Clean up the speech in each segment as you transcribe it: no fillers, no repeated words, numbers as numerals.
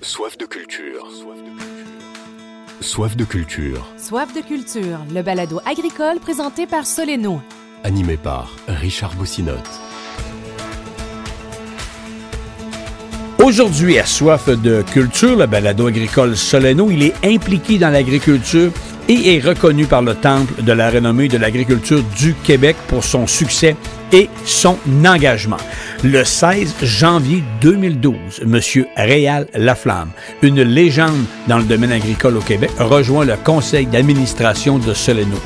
Soif de culture. Soif de culture. Soif de culture, le balado agricole présenté par Soleno. Animé par Richard Boussinotte. Aujourd'hui, à Soif de culture, le balado agricole Soleno, il est impliqué dans l'agriculture et est reconnu par le Temple de la renommée de l'agriculture du Québec pour son succès et son engagement. Le 16 janvier 2012, M. Réal Laflamme, une légende dans le domaine agricole au Québec, rejoint le conseil d'administration de Soleno.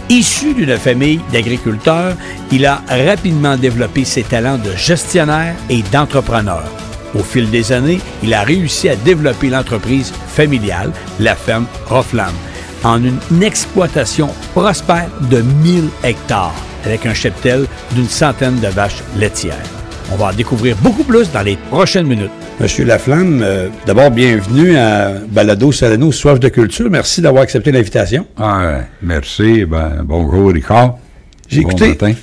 Issu d'une famille d'agriculteurs, il a rapidement développé ses talents de gestionnaire et d'entrepreneur. Au fil des années, il a réussi à développer l'entreprise familiale, la ferme Roflamme, en une exploitation prospère de 1000 hectares, avec un cheptel d'une centaine de vaches laitières. On va en découvrir beaucoup plus dans les prochaines minutes. Monsieur Laflamme, d'abord, bienvenue à Balado Soleno, Soif de culture. Merci d'avoir accepté l'invitation. Merci. Bonjour, Richard.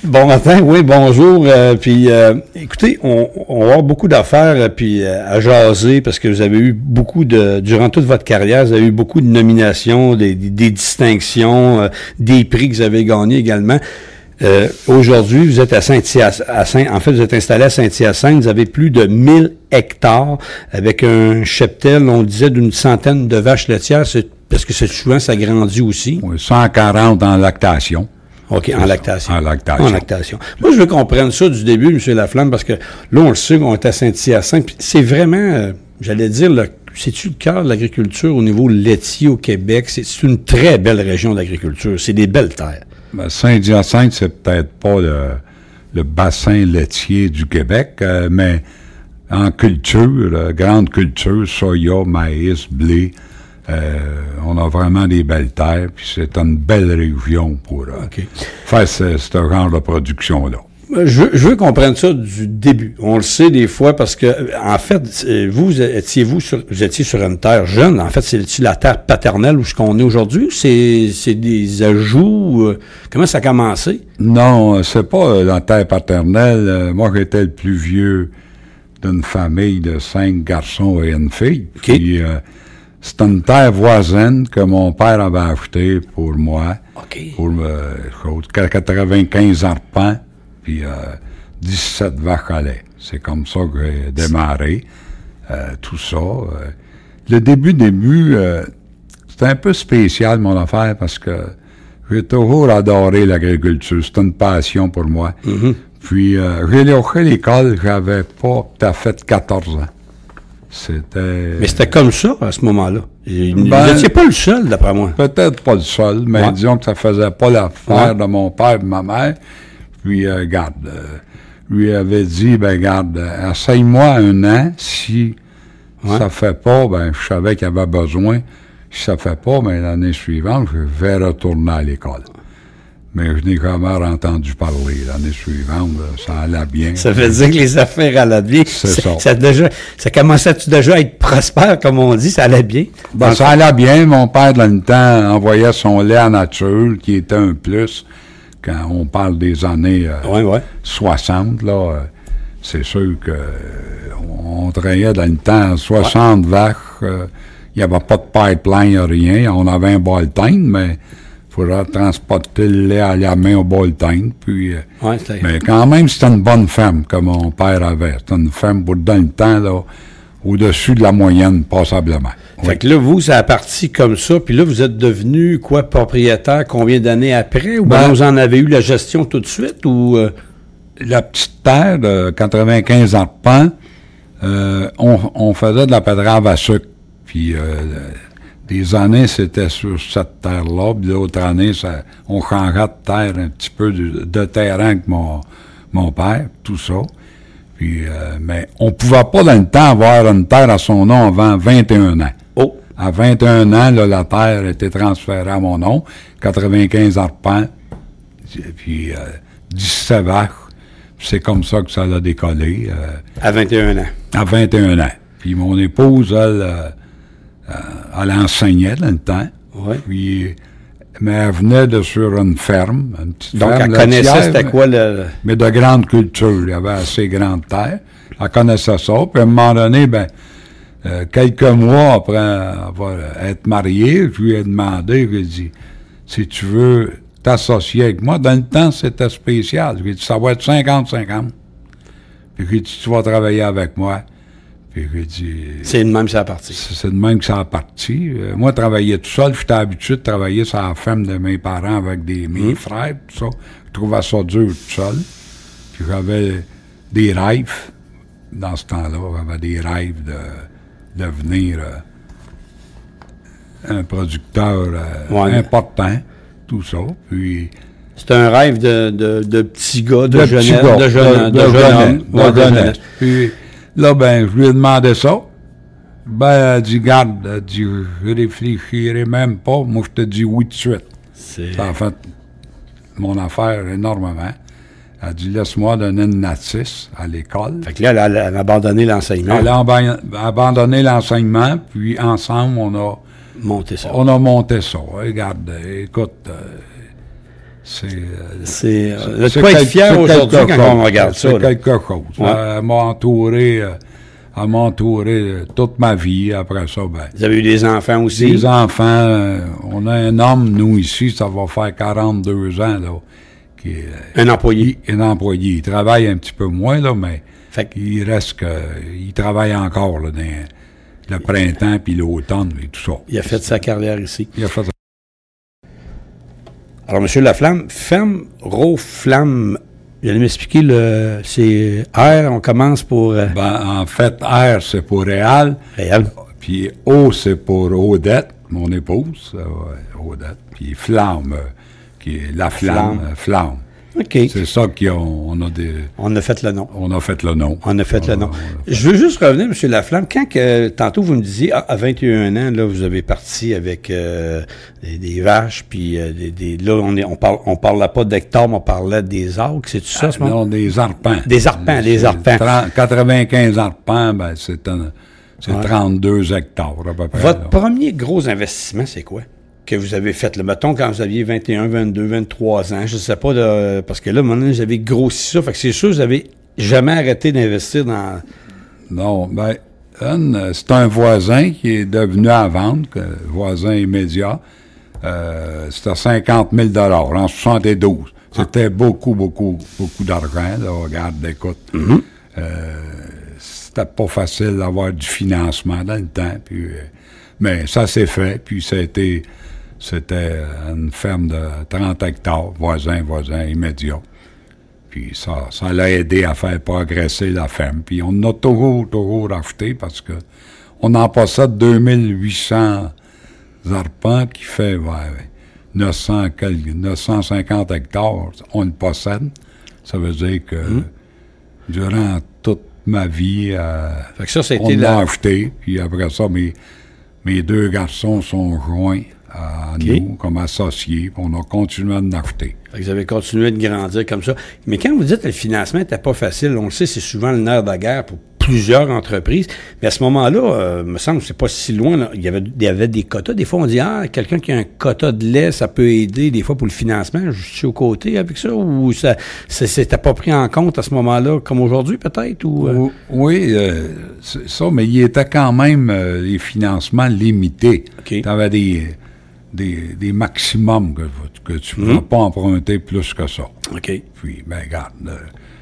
Bon matin, oui, bonjour. Écoutez, on va avoir beaucoup d'affaires à jaser parce que vous avez eu durant toute votre carrière, vous avez eu beaucoup de nominations, des distinctions, des prix que vous avez gagnés également. Aujourd'hui, vous êtes vous êtes installé à Saint-Hyacinthe, vous avez plus de 1000 hectares avec un cheptel, on disait, d'une centaine de vaches laitières, parce que souvent ça grandit aussi. Oui, 140 en lactation. OK, en lactation. En lactation. Moi, je veux qu'on prenne ça du début, M. Laflamme, parce que là, on le sait, on est à Saint-Hyacinthe, puis c'est vraiment, j'allais dire, c'est-tu le cœur de l'agriculture au niveau laitier au Québec? C'est une très belle région d'agriculture. C'est des belles terres. Saint-Hyacinthe, c'est peut-être pas le bassin laitier du Québec, mais en culture, grande culture, soya, maïs, blé, on a vraiment des belles terres, puis c'est une belle région pour faire ce genre de production-là. Je veux qu'on prenne ça du début. On le sait des fois parce que, en fait, vous étiez sur une terre jeune. En fait, c'est la terre paternelle où on est aujourd'hui? C'est des ajouts? Comment ça a commencé? Non, c'est pas la terre paternelle. Moi, j'étais le plus vieux d'une famille de 5 garçons et une fille. Okay. Puis, c'est une terre voisine que mon père avait achetée pour moi. Okay. Pour 95 arpents. Puis 17 vaches à lait. C'est comme ça que j'ai démarré tout ça. Le début, c'était un peu spécial, mon affaire, parce que j'ai toujours adoré l'agriculture. C'était une passion pour moi. Mm-hmm. Puis j'ai lâché l'école, j'avais pas tout à fait 14 ans. Mais c'était comme ça, à ce moment-là. Vous n'étiez pas le seul, d'après moi. Peut-être pas le seul, mais disons que ça faisait pas l'affaire de mon père et de ma mère. Puis, lui avait dit, essaye-moi 1 an, si ça fait pas, je savais qu'il y avait besoin. Si ça fait pas, l'année suivante, je vais retourner à l'école. Mais je n'ai jamais entendu parler. L'année suivante, ça allait bien. Ça veut dire que les affaires allaient bien. C'est ça. Ça commençait-tu déjà à être prospère, comme on dit, ça allait bien? Ça allait bien. Mon père, dans le temps, envoyait son lait en nature, qui était un plus. Quand on parle des années 60, là, c'est sûr que on travaillait dans le temps 60 vaches. Il n'y avait pas de pipeline, rien. On avait un bolletin, mais il faudrait transporter le lait à la main au bolletin. Puis, mais quand même, c'était une bonne ferme que mon père avait. C'était une ferme pour dans le temps, là, au-dessus de la moyenne, passablement. Fait que là, vous, ça a parti comme ça, puis là, vous êtes devenu, propriétaire combien d'années après? Ou vous en avez eu la gestion tout de suite? Ou La petite terre de 95 arpents, on faisait de la betterave à sucre. Puis des années, c'était sur cette terre-là, puis d'autres années, on changeait de terre un petit peu de terrain avec mon père, tout ça. Puis, mais on pouvait pas dans le temps avoir une terre à son nom avant 21 ans. Oh! À 21 ans, là, la terre était transférée à mon nom, 95 arpents, puis 17 vaches. C'est comme ça que ça a décollé. À 21 ans? À 21 ans. Puis mon épouse, elle enseignait dans le temps. Oui. Puis, mais elle venait sur une ferme, une petite donc, ferme. Donc, elle connaissait c'était quoi le... Mais de grande culture. Il y avait assez grande terre. Elle connaissait ça. Puis, à un moment donné, quelques mois après avoir être marié, je lui ai demandé, je lui ai dit, si tu veux t'associer avec moi, dans le temps, c'était spécial. Je lui ai dit, ça va être 50-50. Puis j'ai dit, tu vas travailler avec moi. Puis j'ai dit... C'est de même que ça a parti. C'est de même que ça a parti. Moi, je travaillais tout seul. J'étais habitué de travailler sur la ferme de mes parents avec mes frères, tout ça. Je trouvais ça dur tout seul. Puis j'avais des rêves. Dans ce temps-là, j'avais des rêves de devenir un producteur important, tout ça. Puis... C'est un rêve de petit gars, de jeune homme. Puis là, ben, je lui ai demandé ça. Ben, elle dit, garde, elle dit, je réfléchirai même pas. Moi, je te dis oui tout de suite. Ça a fait mon affaire énormément. Elle a dit, laisse-moi donner une notice à l'école. Fait que là, elle a abandonné l'enseignement. Elle a abandonné l'enseignement, puis ensemble, on a monté ça. Regarde, écoute, c'est quoi être fier aujourd'hui quand on regarde ça. C'est quelque chose. Ouais. Elle m'a entouré toute ma vie. Après ça, ben... Vous avez eu des enfants aussi? Des enfants. On a un homme, nous, ici, ça va faire 42 ans, là. Qui est, un employé? Un employé. Il travaille un petit peu moins, là, mais il reste que... Il travaille encore, là, dans le printemps puis l'automne et tout ça. Il a fait sa carrière ici. Il a fait... Alors, M. Laflamme, ferme Roflamme, vous allez m'expliquer, c'est R, on commence pour... en fait, R, c'est pour Réal. Réal. Puis O, c'est pour Odette, mon épouse, Odette. Puis Flamme, qui est la flamme, Flamme. OK. C'est ça qu'on a des... On a fait le nom. On a fait le nom. Je veux juste revenir, M. Laflamme, quand tantôt vous me disiez, à 21 ans, là, vous avez parti avec des vaches, puis là, on parlait pas d'hectares, mais on parlait des arcs, c'est tout ça, ce moment? Non, des arpents. Des arpents. 95 arpents, ben c'est 32 hectares, à peu près. Votre premier gros investissement, c'est quoi? Que vous avez fait, le mettons, quand vous aviez 21, 22, 23 ans, je ne sais pas, parce que là, maintenant, vous avez grossi ça, fait que c'est sûr que vous n'avez jamais arrêté d'investir dans... Non, ben, c'est un voisin qui est devenu à vendre, voisin immédiat. C'était 50 000 en 72. C'était beaucoup d'argent, là, regarde, écoute. C'était pas facile d'avoir du financement dans le temps, puis... mais ça s'est fait, puis c'était une ferme de 30 hectares, voisin immédiat. Puis ça l'a aidé à faire progresser la ferme. Puis on a toujours racheté parce que on en possède 2800 arpents qui fait 950 hectares. On le possède. Ça veut dire que durant toute ma vie, fait que ça, on l'a acheté. Puis après ça, mes deux garçons sont joints à nous comme associés. On a continué à en acheter. Vous avez continué de grandir comme ça. Mais quand vous dites que le financement n'était pas facile, on le sait, c'est souvent le nerf de la guerre pour plusieurs entreprises. Mais à ce moment-là, me semble que c'est pas si loin. Là, il y avait des quotas. Des fois, on dit, quelqu'un qui a un quota de lait, ça peut aider des fois pour le financement. Je suis aux côtés avec ça, ou ça c'était pas pris en compte à ce moment-là, comme aujourd'hui, peut-être? Ou, Oui, c'est ça, mais il était quand même les financements limités. Tu avais des maximums que tu ne pouvais pas emprunter plus que ça. OK. Puis, ben regarde,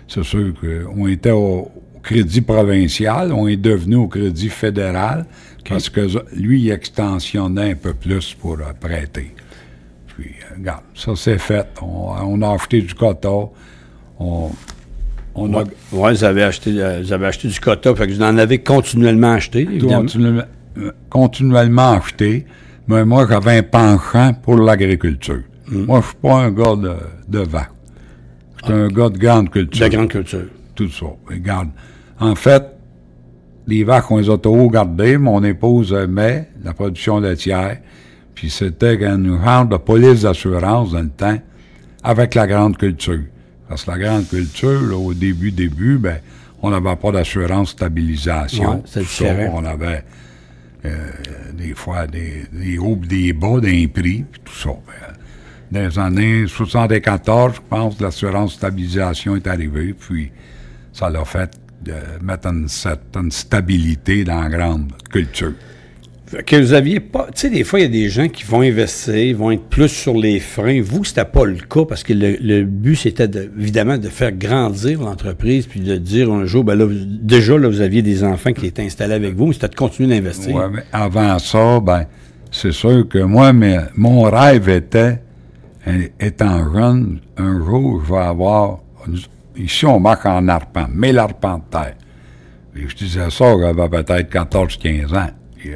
c'est sûr qu'on était au crédit provincial, on est devenu au crédit fédéral, parce que lui, il extensionnait un peu plus pour prêter. Puis, regarde, ça c'est fait. On a acheté du quota. Vous avez acheté du quota, fait que vous en avez continuellement acheté, évidemment. Continuellement acheté. Mais moi, j'avais un penchant pour l'agriculture. Moi, je suis pas un gars de vent. Je suis un gars de grande culture. De grande culture. Tout ça. Regarde. En fait, les vaches, on les a toujours gardées. Mon épouse aimait la production laitière. Puis c'était une genre de police d'assurance dans le temps avec la grande culture. Parce que la grande culture, là, au début, ben, on n'avait pas d'assurance stabilisation. Ouais, c'est différent. On avait... des fois, des hauts et des bas, des prix, puis tout ça. Dans les années 74, je pense, l'assurance stabilisation est arrivée, puis ça l'a fait de mettre une certaine stabilité dans la grande culture. Que vous aviez pas... Tu sais, des fois, il y a des gens qui vont investir, ils vont être plus sur les freins. Vous, c'était pas le cas parce que le but, c'était évidemment de faire grandir l'entreprise puis de dire un jour, ben là, déjà, là, vous aviez des enfants qui étaient installés avec vous, mais c'était de continuer d'investir. Oui, mais avant ça, ben, c'est sûr que moi, mon rêve était, étant jeune, un jour, je vais avoir... Ici, on marque en arpent, 1000 arpents de terre. Et je disais ça, j'avais peut-être 14-15 ans. Puis,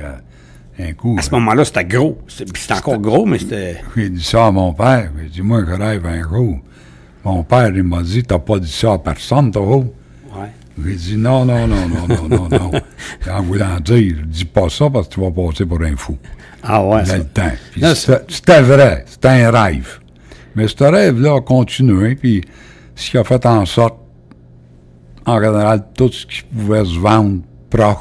un coup, à ce moment-là, c'était gros. C'était encore gros, mais c'était... J'ai dit ça à mon père. J'ai dit, moi, je rêve un jour. Mon père, il m'a dit, t'as pas dit ça à personne, toi? Ouais. J'ai dit, non. En voulant dire, dis pas ça parce que tu vas passer pour un fou. Ah ouais, il a ça. le temps. Puis c'était vrai, c'était un rêve. Mais ce rêve-là a continué, puis ce qui a fait en sorte, en général, tout ce qui pouvait se vendre proche,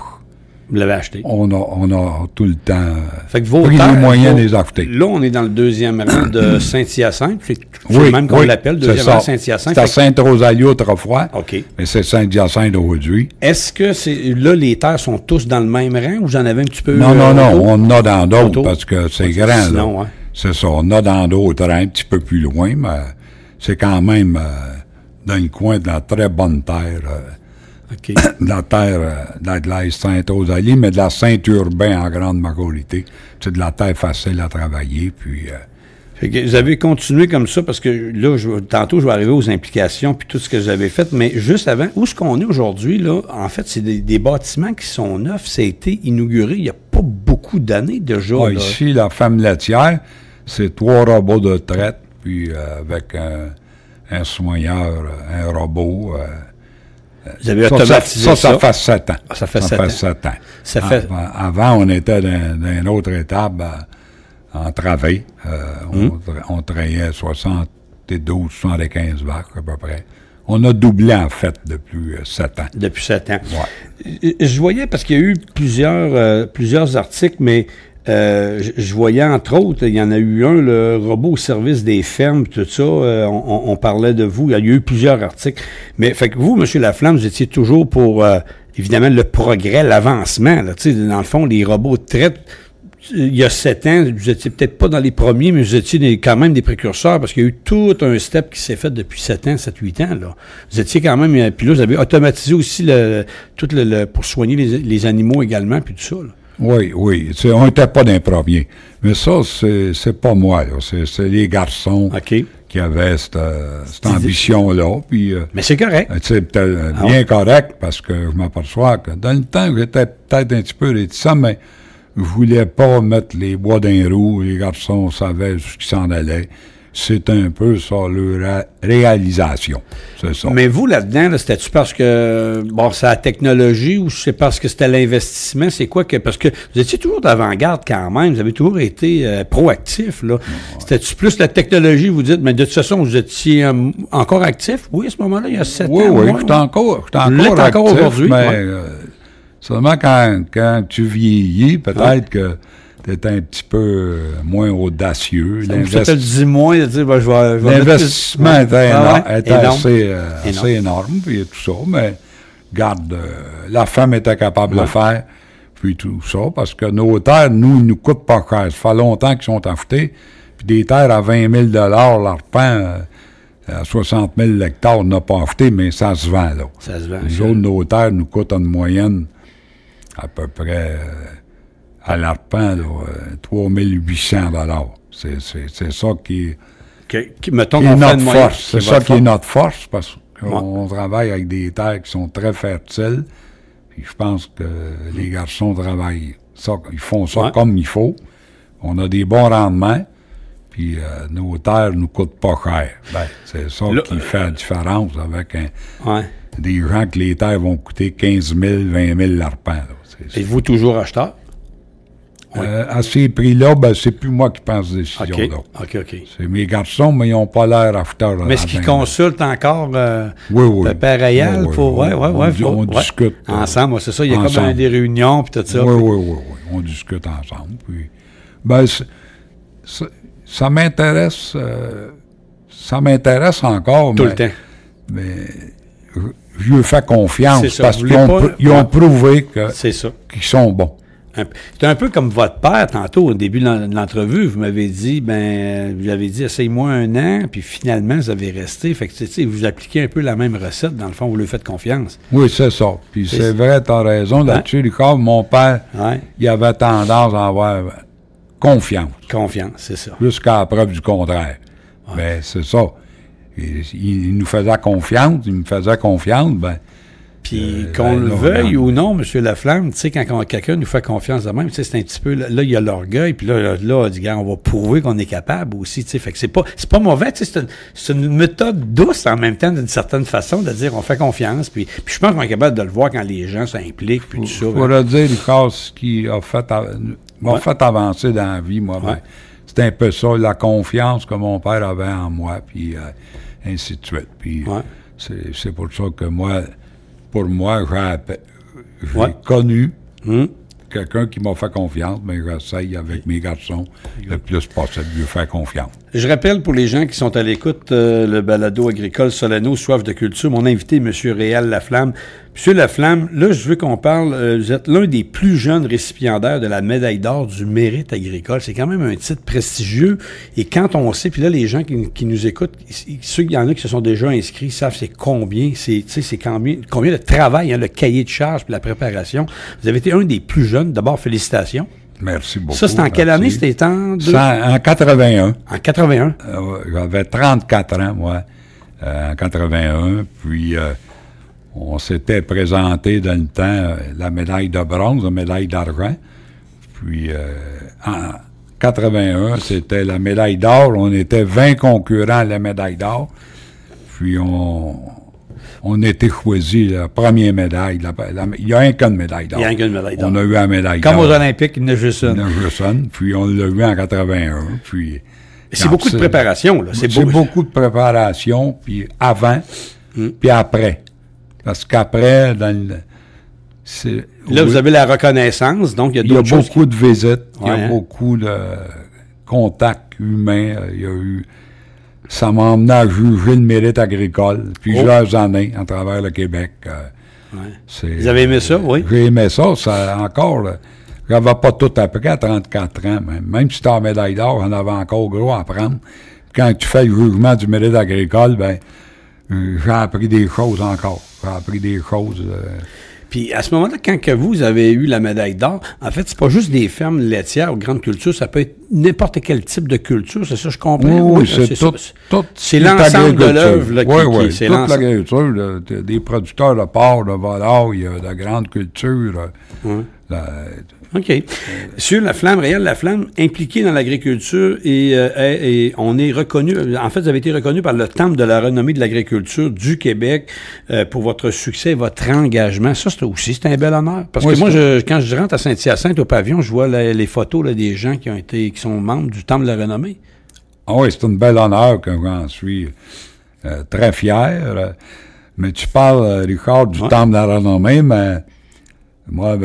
Vous l'avez acheté. on a tout le temps Fait que vos pris terres, les moyens de les acheter. Là, on est dans le deuxième rang de Saint-Hyacinthe. C'est Oui, le même qu'on oui, l'appelle, c'est deuxième ça. rang Saint-Hyacinthe. C'était à Sainte-Rosalie autrefois, OK. mais c'est Saint-Hyacinthe aujourd'hui. Est-ce que là, les terres sont tous dans le même rang ou vous en avez un petit peu... Non, autour? on en a dans d'autres Autour? parce que c'est grand. Sinon, là. ouais. C'est ça, on a dans d'autres rangs, un petit peu plus loin, mais c'est quand même dans le coin de la très bonne terre, OK. de la terre de la Sainte-Rosalie, mais de la Saint-Urbain en grande majorité. C'est de la terre facile à travailler, puis... Fait que vous avez continué comme ça parce que là, tantôt, je vais arriver aux implications puis tout ce que vous avez fait, mais juste avant, où est-ce qu'on est aujourd'hui, là? En fait, c'est des bâtiments qui sont neufs. Ça a été inauguré il n'y a pas beaucoup d'années déjà. Ah, là. ici, la femme laitière, c'est 3 robots de traite, puis avec un soigneur, un robot. Vous avez automatisé ça? Ça fait 7 ans. Ah, ça fait 7 ans. 7 ans. Ça fait... Avant, on était dans une autre étape en travée. On travaillait 72, 75 vaches à peu près. On a doublé, en fait, depuis 7 ans. Depuis 7 ans. Ouais. Je voyais, parce qu'il y a eu plusieurs articles, mais je voyais, entre autres, il y en a eu un, le robot au service des fermes, tout ça, on parlait de vous, il y a eu plusieurs articles. Mais, fait que vous, M. Laflamme, vous étiez toujours pour, évidemment, le progrès, l'avancement, là, tu sais, dans le fond, les robots de traite, il y a 7 ans, vous étiez peut-être pas dans les premiers, mais vous étiez quand même des précurseurs, parce qu'il y a eu tout un step qui s'est fait depuis 7 ans, 7-8 ans, là. Vous étiez quand même, puis là, vous avez automatisé aussi pour soigner les animaux également, puis tout ça, là. Oui. On n'était pas d'un premier. Mais ça, c'est pas moi, là. C'est les garçons qui avaient cette ambition-là. Puis, mais c'est correct. C'est peut-être bien correct, parce que je m'aperçois que dans le temps, j'étais peut-être un petit peu réticent, mais je voulais pas mettre les bois d'un roue. Les garçons savaient ce qui s'en allait. C'est un peu ça, leur réalisation. C'est ça. Mais vous, là-dedans, là, c'était-tu parce que, bon, c'est la technologie ou c'est parce que c'était l'investissement? C'est quoi que... Parce que vous étiez toujours d'avant-garde quand même. Vous avez toujours été proactif, là. Ouais. C'était-tu plus la technologie, vous dites, mais de toute façon, vous étiez encore actif? Oui, à ce moment-là, il y a 7 ans. Oui, je suis encore actif, aujourd'hui. Mais seulement quand tu vieillis, peut-être que t'es un petit peu moins audacieux. Ça te le dit moins de dire, ben, je vais l'investissement était assez énorme, puis tout ça, mais regarde, la femme était capable de le faire, puis tout ça, parce que nos terres, nous coûtent pas cher. Ça fait longtemps qu'ils sont achetés, puis des terres à 20 000 l'arpent, à 60 000 l'hectare, on n'a pas acheté, mais ça se vend, là. Ça se vend. Les autres, nos terres nous coûtent en moyenne à peu près... à l'arpent, 3 800 $. C'est ça qui est notre force. C'est ça qui est notre force, parce qu'on travaille avec des terres qui sont très fertiles. Puis je pense que les garçons travaillent ça, ils font ça comme il faut. On a des bons rendements, puis nos terres nous coûtent pas cher. C'est ça qui fait la différence avec des gens que les terres vont coûter 15 000, 20 000 l'arpent. Êtes-vous toujours acheteur? À ces prix-là, c'est plus moi qui prends ces décisions-là. OK. C'est mes garçons, mais ils n'ont pas l'air acheteurs. Mais est-ce qu'ils consultent encore le père Réal? On discute. Ensemble, c'est ça, il y a comme des réunions, puis tout ça. Oui, on discute ensemble. Puis, ça m'intéresse encore. Tout le temps. Mais je lui fais confiance ça, parce qu'ils ont prouvé qu'ils sont bons. C'est un peu comme votre père, tantôt, au début de l'entrevue, vous m'avez dit, essaye-moi 1 an, puis finalement, vous avez resté. Fait que, vous appliquez un peu la même recette, dans le fond, vous lui faites confiance. Oui, c'est ça. Puis c'est vrai, tu as raison là-dessus, Richard. Mon père, il avait tendance à avoir confiance. Confiance, c'est ça. Jusqu'à la preuve du contraire. Ouais. Ben, c'est ça. Il nous faisait confiance, il me faisait confiance, puis qu'on le veuille ou non, M. Laflamme, tu sais, quand quelqu'un nous fait confiance de même, tu sais, c'est un petit peu, là, il y a l'orgueil, puis là, on dit, on va prouver qu'on est capable aussi, tu sais, fait que c'est pas mauvais, tu sais, c'est une méthode douce en même temps, d'une certaine façon, de dire, on fait confiance, puis je pense qu'on est capable de le voir quand les gens s'impliquent, puis tout ça. Pour le dire, Richard, ce qui m'a fait avancer dans la vie, moi, c'est un peu ça, la confiance que mon père avait en moi, puis ainsi de suite. Puis c'est pour ça que pour moi, j'ai connu quelqu'un qui m'a fait confiance, mais j'essaye avec mes garçons le plus possible de lui faire confiance. Je rappelle pour les gens qui sont à l'écoute, le balado agricole Soleno, Soif de culture, mon invité, M. Réal Laflamme. M. Laflamme, là, je veux qu'on parle, vous êtes l'un des plus jeunes récipiendaires de la médaille d'or du mérite agricole. C'est quand même un titre prestigieux. Et quand on sait, puis là, les gens qui nous écoutent, ceux qu'il y en a qui se sont déjà inscrits savent c'est combien, c'est combien de travail, le cahier de charges puis la préparation. Vous avez été un des plus jeunes. D'abord, félicitations. Merci beaucoup. Ça, c'était en quelle année? C'était en 81. En 81? J'avais 34 ans, moi, en 81. Puis, on s'était présenté dans le temps la médaille de bronze, la médaille d'argent. Puis, en 81, c'était la médaille d'or. On était 20 concurrents à la médaille d'or. Puis, on a été choisi la première médaille. Il n'y a qu'une médaille d'or. Il n'y a qu'une médaille d'or. On a eu la médaille d'or. Comme aux Olympiques, il y en a juste une. Il y en a juste une. Puis on l'a eu en 81. Puis, c'est beaucoup de préparation, là. C'est beaucoup de préparation, puis avant, puis après. Parce qu'après, là, vous avez la reconnaissance, donc il y a d'autres choses. Il y a beaucoup de visites, il y a beaucoup de contacts humains, il y a eu... Ça m'a emmené à juger le mérite agricole plusieurs années à travers le Québec. Vous avez aimé ça, oui? J'ai aimé ça encore. J'avais pas tout appris à 34 ans. Même si tu as la médaille d'or, on avait encore gros à apprendre. Quand tu fais le jugement du mérite agricole, j'ai appris des choses encore. J'ai appris des choses... Puis à ce moment-là, quand que vous avez eu la médaille d'or, en fait, c'est pas juste des fermes laitières ou grandes cultures, ça peut être n'importe quel type de culture, c'est ça, je comprends? Oui, c'est tout. C'est l'ensemble de l'œuvre qui c'est toute l'agriculture, des producteurs de porc, de volaille, de grandes cultures. OK. Sur Laflamme, Réal Laflamme, impliqué dans l'agriculture et on est reconnu, en fait, vous avez été reconnu par le Temple de la renommée de l'agriculture du Québec pour votre succès, votre engagement. Ça, c'est un bel honneur. Parce que moi, quand je rentre à Saint-Hyacinthe au pavillon, je vois les photos des gens qui sont membres du Temple de la renommée. Ah oui, c'est un bel honneur que j'en suis très fier. Mais tu parles, Richard, du Temple de la renommée, mais moi,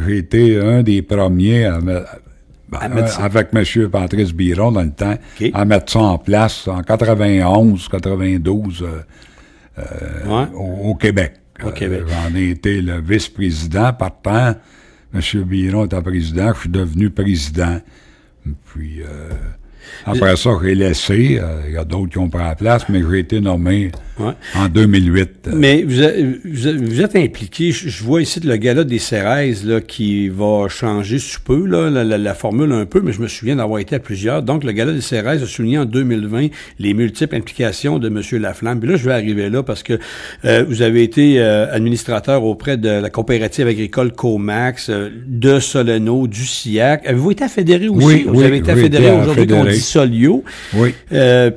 j'ai été un des premiers avec M. Patrice Biron dans le temps, à mettre ça en place en 91, 92 au Québec. J'en ai été le vice-président. Partant, M. Biron était président, je suis devenu président. Puis après ça, j'ai laissé. Il y a d'autres qui ont pris la place, mais j'ai été nommé en 2008. Mais vous êtes impliqué, je vois ici le gala des Cérèses là, qui va changer sous peu, là, la formule un peu, mais je me souviens d'avoir été à plusieurs. Donc, le gala des Cérèses a souligné en 2020 les multiples implications de M. Laflamme. Puis là, je vais arriver là parce que vous avez été administrateur auprès de la coopérative agricole Comax, de Soleno, du SIAC. Avez-vous été affédéré aussi? Oui, vous avez été affédéré aujourd'hui qu'on dit Solio. Oui.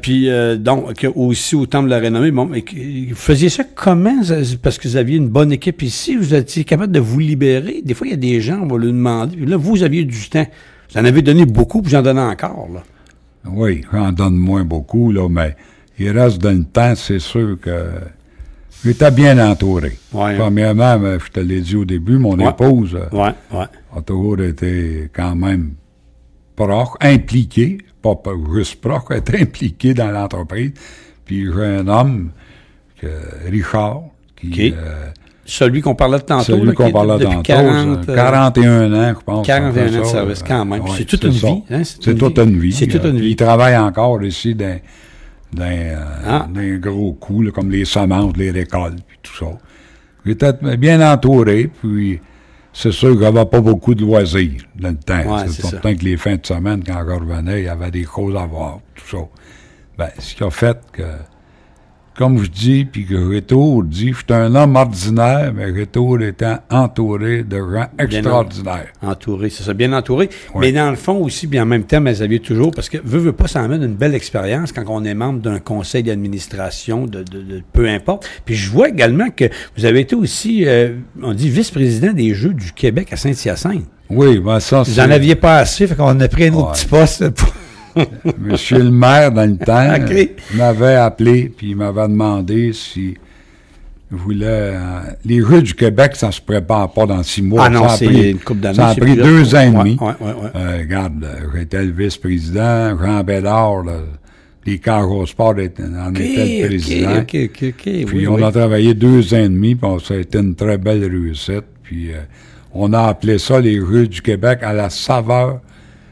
Puis, donc, aussi au Temple de la renommée. Bon, mais vous faisiez ça comment? Parce que vous aviez une bonne équipe ici, vous étiez capable de vous libérer. Des fois, il y a des gens, on va leur demander. Puis là, vous aviez du temps. Vous en avez donné beaucoup, puis j'en donnais encore, là. Oui, j'en donne moins beaucoup, là, mais il reste dans le temps, c'est sûr que j'étais bien entouré. Ouais, Premièrement, je te l'ai dit au début, mon épouse a toujours été quand même proche, impliquée, pas juste proche, elle était impliquée dans l'entreprise. Puis j'ai un homme, Richard, Puis, celui qu'on parlait de tantôt. Celui qu'on parlait depuis tantôt. 41 ans, je pense. 41 ans de service, quand même. C'est toute une vie. Hein? C'est toute une vie. C'est toute une vie. Il travaille encore ici d'un gros coup, là, comme les semences, les récoltes, puis tout ça. J'étais bien entouré, puis c'est sûr qu'il n'y avait pas beaucoup de loisirs dans le temps. Ouais, c'est certain que les fins de semaine, quand je revenais, il y avait des choses à voir, tout ça. Ben, ce qui a fait que, comme je dis, puis que Retour dit, je suis un homme ordinaire, mais Retour étant entouré de gens extraordinaires. Entouré, c'est ça, bien entouré. Oui. Mais dans le fond aussi, puis en même temps, mais Xavier, toujours, parce que veut pas, ça amène une belle expérience quand on est membre d'un conseil d'administration, de peu importe. Puis je vois également que vous avez été aussi, on dit, vice-président des Jeux du Québec à Saint-Hyacinthe. Oui, ben ça, vous en aviez pas assez, fait qu'on a pris un autre petit poste pour... Monsieur le maire, dans le temps, m'avait appelé puis il m'avait demandé si je voulais... les Jeux du Québec, ça se prépare pas dans 6 mois. Ah non, c'est une couple d'années. Ça a pris 2 ans et demi. Ouais. Regarde, j'étais le vice-président, Jean Bédard, les Carreaux Sport en était le président. Puis on a travaillé 2 ans et demi, puis ça a été une très belle réussite. Puis on a appelé ça les Jeux du Québec à la saveur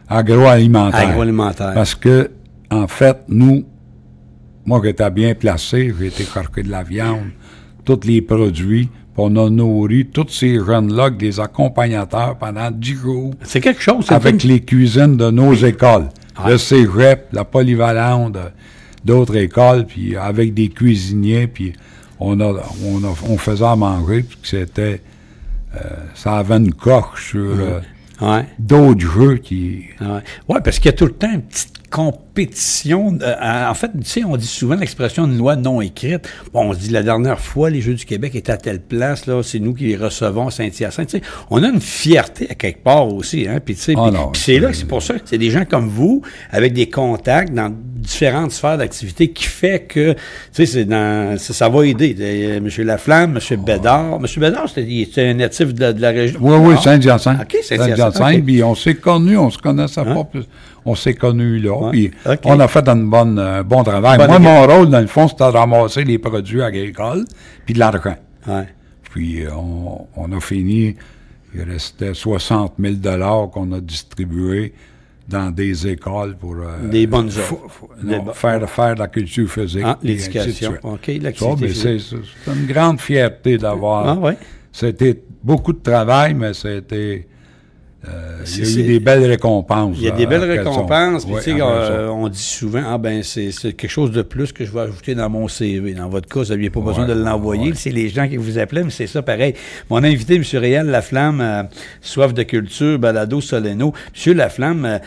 agroalimentaire. Parce que, en fait, moi qui étais bien placé, j'ai été chercher de la viande, tous les produits, puis on a nourri tous ces jeunes-là avec des accompagnateurs pendant 10 jours. C'est quelque chose. Avec les cuisines de nos écoles. Le cégep, la polyvalente, d'autres écoles, puis avec des cuisiniers, puis on faisait à manger, puis c'était... ça avait une coche sur... d'autres jeux qui... Oui, parce qu'il y a tout le temps une petite compétition. En fait, tu sais, on dit souvent l'expression une loi non écrite. Bon, on se dit la dernière fois, les Jeux du Québec étaient à telle place, là, c'est nous qui les recevons à Saint-Hyacinthe. Tu sais, on a une fierté à quelque part aussi, hein. Puis, tu sais, c'est là que c'est pour ça que c'est des gens comme vous, avec des contacts dans différentes sphères d'activité, qui fait que, tu sais, ça va aider. M. Laflamme, M. Bédard. M. Bédard, c'était un natif de la région. Oui, Saint-Hyacinthe. OK, Saint-Hyacinthe. Puis on s'est connus, on se connaissait pas plus. On s'est connus là, puis on a fait un bon travail. Moi, mon rôle, dans le fond, c'était de ramasser les produits agricoles, puis de l'argent. Puis on a fini, il restait 60 000 qu'on a distribués dans des écoles pour... des bonnes œuvres. Faire de la culture physique. L'éducation. OK, l'activité physique. C'est une grande fierté d'avoir... C'était beaucoup de travail, mais c'était... il y a eu des belles récompenses. Il y a des belles récompenses. Puis, tu sais, on dit souvent, c'est quelque chose de plus que je vais ajouter dans mon CV. Dans votre cas, vous n'aviez pas besoin de l'envoyer. C'est les gens qui vous appelaient, mais c'est ça pareil. Mon invité, M. Réal Laflamme, Soif de culture, Balado Soleno. M. Laflamme,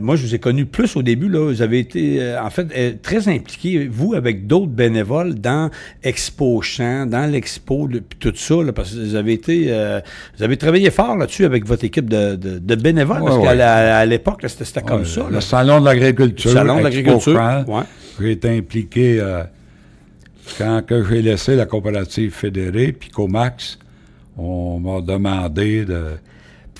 moi, je vous ai connu plus au début. Là, vous avez été, en fait, très impliqué, vous, avec d'autres bénévoles dans Expo Champ, dans l'Expo, puis tout ça, là, parce que vous avez travaillé fort là-dessus avec votre équipe de bénévoles, parce qu'à l'époque, c'était comme ça. Le Salon de l'agriculture. Le Salon de l'agriculture. J'ai été impliqué quand j'ai laissé la coopérative fédérée, puis Comax, on m'a demandé de...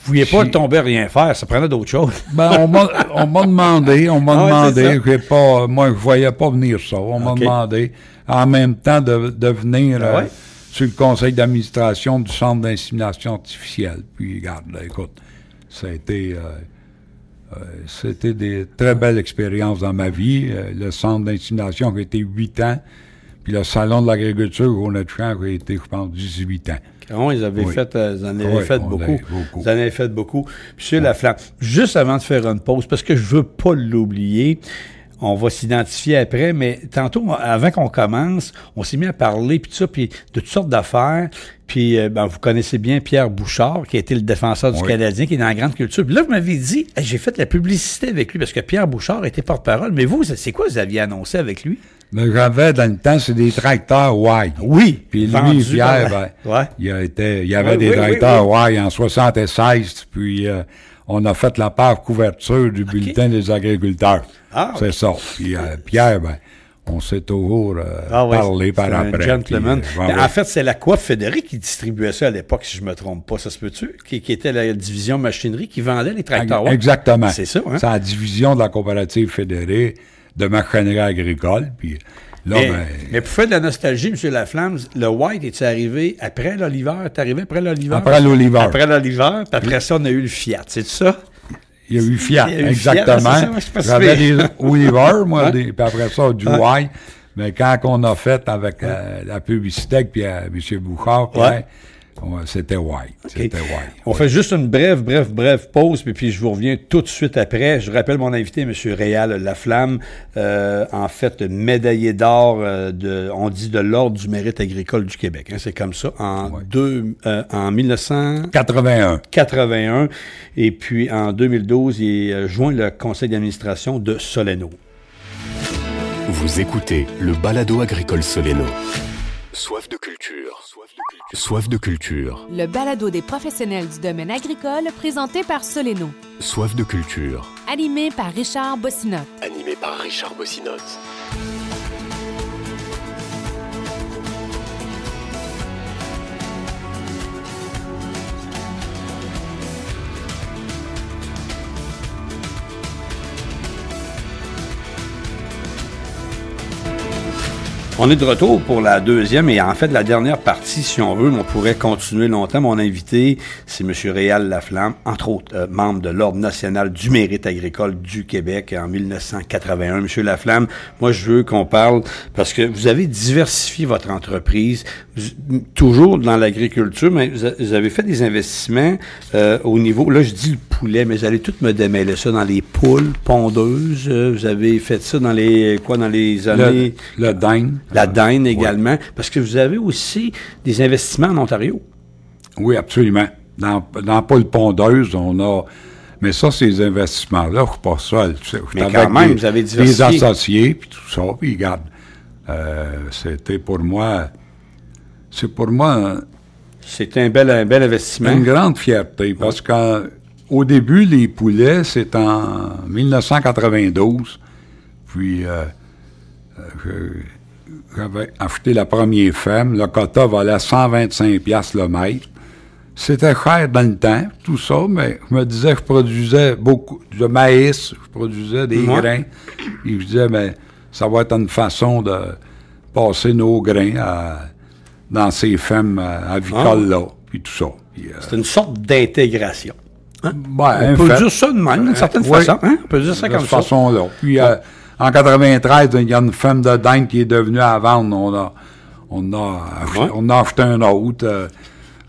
Vous ne pouviez pas tomber à rien faire, ça prenait d'autres choses. On m'a demandé, moi, je ne voyais pas venir ça. On m'a demandé, en même temps, de venir sur le conseil d'administration du Centre d'insémination artificielle. Puis, regarde, là, écoute, c'était des très belles expériences dans ma vie. Le centre d'insémination a été 8 ans, puis le salon de l'agriculture au Notre-Champ a été, je pense, 18 ans. Ils avaient fait, vous en avez fait beaucoup. Vous en avez fait beaucoup. Monsieur Laflamme, juste avant de faire une pause, parce que je veux pas l'oublier, on va s'identifier après, mais tantôt, avant qu'on commence, on s'est mis à parler puis de toutes sortes d'affaires. Puis, vous connaissez bien Pierre Bouchard, qui a été le défenseur du Canadien, qui est dans la grande culture. Puis là, vous m'avez dit, j'ai fait la publicité avec lui, parce que Pierre Bouchard était porte-parole. Mais vous, c'est quoi vous aviez annoncé avec lui? Mais j'avais, dans le temps, c'est des tracteurs Y. Oui. Puis lui, Pierre, il y avait des tracteurs Y en 76, puis on a fait la part couverture du bulletin des agriculteurs. C'est ça. Puis Pierre, on s'est toujours parlé par après. Un gentleman. En fait, c'est la Coop fédérée qui distribuait ça à l'époque, si je ne me trompe pas. Ça se peut-tu? Qui était la division machinerie qui vendait les tracteurs. Exactement. C'est ça, hein? C'est la division de la coopérative fédérée de machinerie agricole. Puis Là, mais pour faire de la nostalgie, M. Laflamme, le White, est-tu arrivé après l'Oliver? T'es arrivé après l'Oliver? Après l'Oliver. Après l'Oliver, puis après ça, on a eu le Fiat, c'est ça? Il y a eu Fiat, il y a eu exactement. Fiat, j'avais des Oliver, moi, puis après ça, du White. Mais quand on a fait avec la publicité avec M. Bouchard, c'était White. Okay. On fait juste une brève pause, puis je vous reviens tout de suite après. Je rappelle mon invité, M. Réal Laflamme, en fait, médaillé d'or, on dit de l'Ordre du mérite agricole du Québec. Hein, c'est comme ça. En 1981. Et puis, en 2012, il joint le conseil d'administration de Soleno. Vous écoutez le balado agricole Soleno. Soif de culture. Soif de culture. Le balado des professionnels du domaine agricole présenté par Soleno. Soif de culture. Animé par Richard Bossinotte. On est de retour pour la deuxième et en fait la dernière partie, si on veut, mais on pourrait continuer longtemps. Mon invité, c'est M. Réal Laflamme, entre autres membre de l'Ordre national du mérite agricole du Québec en 1981. M. Laflamme, moi je veux qu'on parle, parce que vous avez diversifié votre entreprise, toujours dans l'agriculture, mais vous avez fait des investissements au niveau, là je dis le poulet, mais vous allez tout me démêler ça dans les poules pondeuses, vous avez fait ça dans les années... Le dinde. La dinde également, parce que vous avez aussi des investissements en Ontario. Oui, absolument. Dans poule pondeuse, on a... Mais ça, ces investissements-là, je suis pas seul. Mais quand même, vous avez diversifié. Des associés, puis tout ça, puis regarde, c'était pour moi... C'était un bel investissement. Une grande fierté, parce qu'au début, les poulets, c'est en 1992, puis... j'avais acheté la première ferme. Le quota valait 125$ le mètre. C'était cher dans le temps, tout ça, mais je me disais que je produisais beaucoup de maïs, je produisais des grains. Et je disais, mais ça va être une façon de passer nos grains dans ces fermes avicoles-là, puis tout ça. C'est une sorte d'intégration. Hein? Ben, on peut dire ça de même, d'une certaine façon. Hein? On peut dire ça comme ça. De cette façon-là. Puis, en 93, il y a une ferme de dinde qui est devenue à vendre. On a acheté un autre.